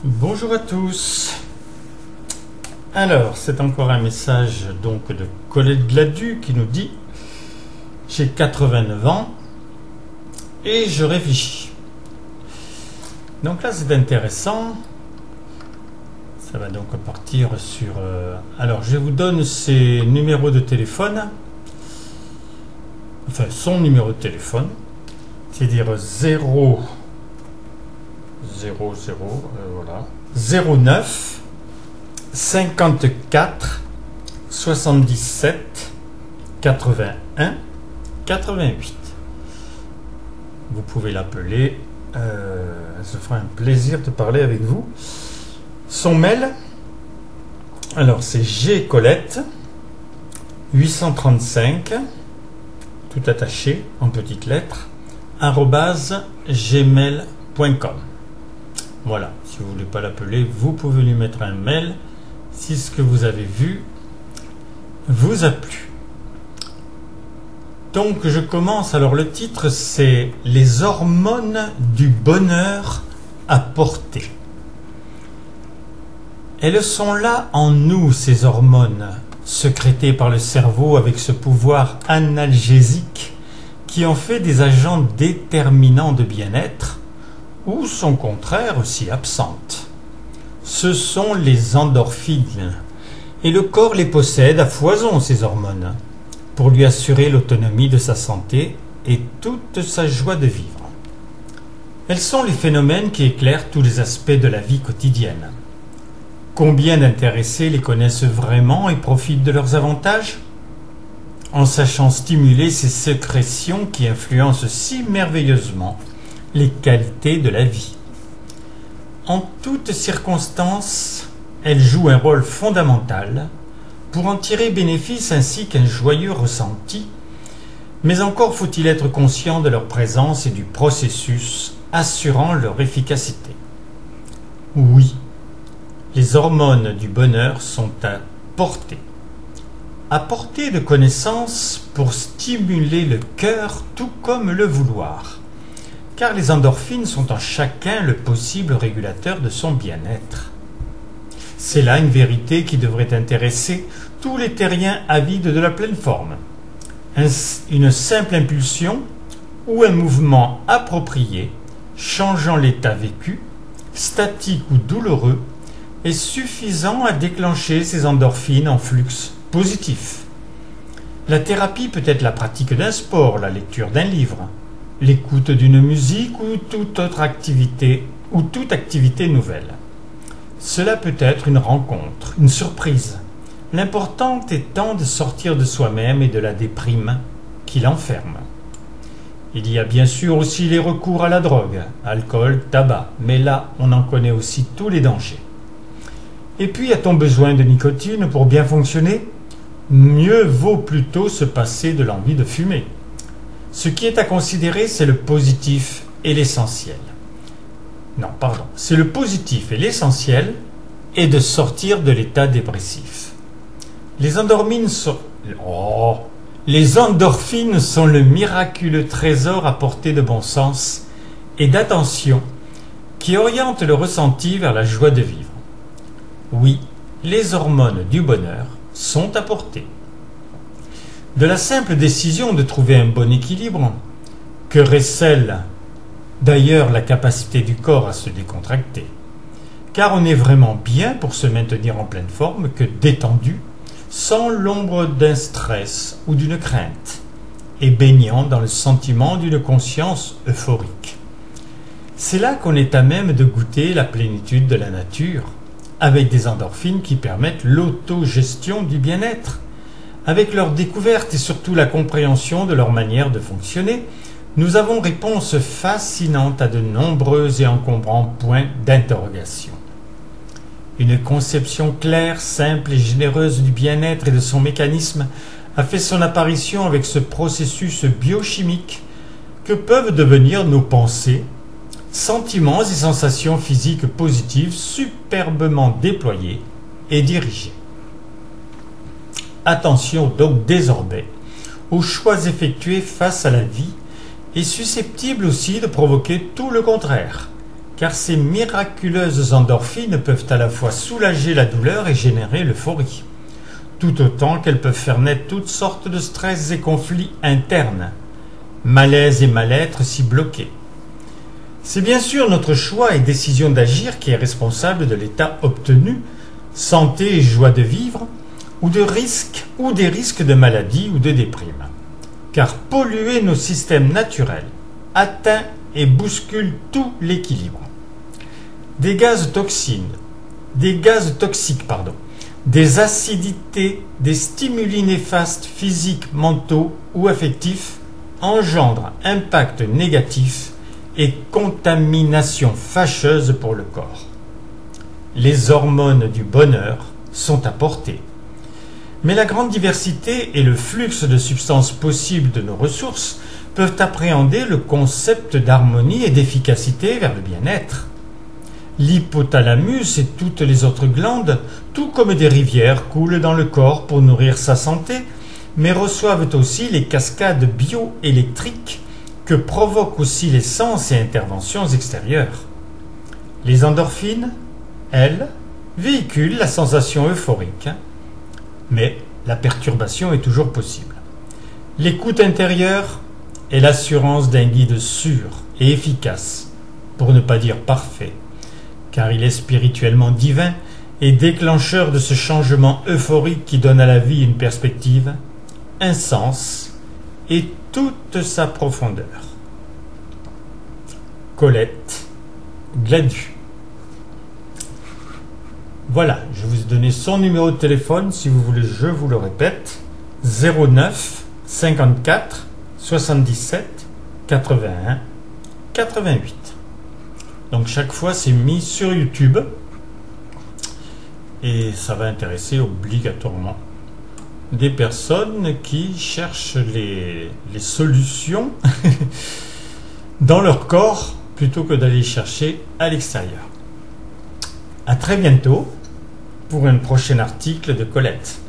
Bonjour à tous. Alors, c'est encore un message donc de Colette Gladu qui nous dit: j'ai 89 ans et je réfléchis. Donc là, c'est intéressant. Ça va donc partir sur... Alors, je vous donne ses numéros de téléphone. Enfin, son numéro de téléphone. C'est-à-dire voilà. 09 54 77 81 88. Vous pouvez l'appeler. Elle se fera un plaisir de parler avec vous. Son mail, alors c'est gcolette 835, tout attaché en petites lettres, @gmail.com. Voilà, si vous ne voulez pas l'appeler, vous pouvez lui mettre un mail si ce que vous avez vu vous a plu. Donc je commence, alors le titre c'est « Les hormones du bonheur à porter ». Elles sont là en nous, ces hormones, sécrétées par le cerveau avec ce pouvoir analgésique qui en fait des agents déterminants de bien-être, ou son contraire aussi absente. Ce sont les endorphines, et le corps les possède à foison, ces hormones, pour lui assurer l'autonomie de sa santé et toute sa joie de vivre. Elles sont les phénomènes qui éclairent tous les aspects de la vie quotidienne. Combien d'intéressés les connaissent vraiment et profitent de leurs avantages, en sachant stimuler ces sécrétions qui influencent si merveilleusement les qualités de la vie. En toutes circonstances, elles jouent un rôle fondamental pour en tirer bénéfice ainsi qu'un joyeux ressenti, mais encore faut-il être conscient de leur présence et du processus assurant leur efficacité. Oui, les hormones du bonheur sont à portée de connaissance pour stimuler le cœur tout comme le vouloir, car les endorphines sont en chacun le possible régulateur de son bien-être. C'est là une vérité qui devrait intéresser tous les terriens avides de la pleine forme. Une simple impulsion ou un mouvement approprié, changeant l'état vécu, statique ou douloureux, est suffisant à déclencher ces endorphines en flux positif. La thérapie peut être la pratique d'un sport, la lecture d'un livre, l'écoute d'une musique ou toute activité nouvelle. Cela peut être une rencontre, une surprise, l'important étant de sortir de soi-même et de la déprime qui l'enferme. Il y a bien sûr aussi les recours à la drogue, alcool, tabac, mais là on en connaît aussi tous les dangers. Et puis a-t-on besoin de nicotine pour bien fonctionner? Mieux vaut plutôt se passer de l'envie de fumer. Ce qui est à considérer, c'est le positif et l'essentiel. C'est le positif et l'essentiel est de sortir de l'état dépressif. Les endorphines sont le miraculeux trésor à portée de bon sens et d'attention qui oriente le ressenti vers la joie de vivre. Oui, les hormones du bonheur sont à portée. De la simple décision de trouver un bon équilibre, que récèle d'ailleurs la capacité du corps à se décontracter, car on est vraiment bien pour se maintenir en pleine forme que détendu, sans l'ombre d'un stress ou d'une crainte, et baignant dans le sentiment d'une conscience euphorique. C'est là qu'on est à même de goûter la plénitude de la nature, avec des endorphines qui permettent l'autogestion du bien-être. Avec leur découverte et surtout la compréhension de leur manière de fonctionner, nous avons réponse fascinante à de nombreux et encombrants points d'interrogation. Une conception claire, simple et généreuse du bien-être et de son mécanisme a fait son apparition avec ce processus biochimique que peuvent devenir nos pensées, sentiments et sensations physiques positives superbement déployés et dirigés. Attention donc désormais aux choix effectués face à la vie et susceptibles aussi de provoquer tout le contraire, car ces miraculeuses endorphines peuvent à la fois soulager la douleur et générer l'euphorie, tout autant qu'elles peuvent faire naître toutes sortes de stress et conflits internes, malaise et mal-être si bloqués. C'est bien sûr notre choix et décision d'agir qui est responsable de l'état obtenu, santé et joie de vivre, ou des risques de maladie ou de déprime. Car polluer nos systèmes naturels atteint et bouscule tout l'équilibre. Des gaz toxiques, des acidités, des stimuli néfastes physiques, mentaux ou affectifs engendrent impact négatif et contamination fâcheuse pour le corps. Les hormones du bonheur sont apportées. Mais la grande diversité et le flux de substances possibles de nos ressources peuvent appréhender le concept d'harmonie et d'efficacité vers le bien-être. L'hypothalamus et toutes les autres glandes, tout comme des rivières, coulent dans le corps pour nourrir sa santé, mais reçoivent aussi les cascades bioélectriques que provoquent aussi les sens et interventions extérieures. Les endorphines, elles, véhiculent la sensation euphorique, mais la perturbation est toujours possible. L'écoute intérieure est l'assurance d'un guide sûr et efficace, pour ne pas dire parfait, car il est spirituellement divin et déclencheur de ce changement euphorique qui donne à la vie une perspective, un sens et toute sa profondeur. Colette Gladu. Voilà, je vous ai donné son numéro de téléphone, si vous voulez, je vous le répète, 09 54 77 81 88. Donc chaque fois c'est mis sur YouTube et ça va intéresser obligatoirement des personnes qui cherchent les solutions dans leur corps plutôt que d'aller chercher à l'extérieur. À très bientôt pour un prochain article de Colette.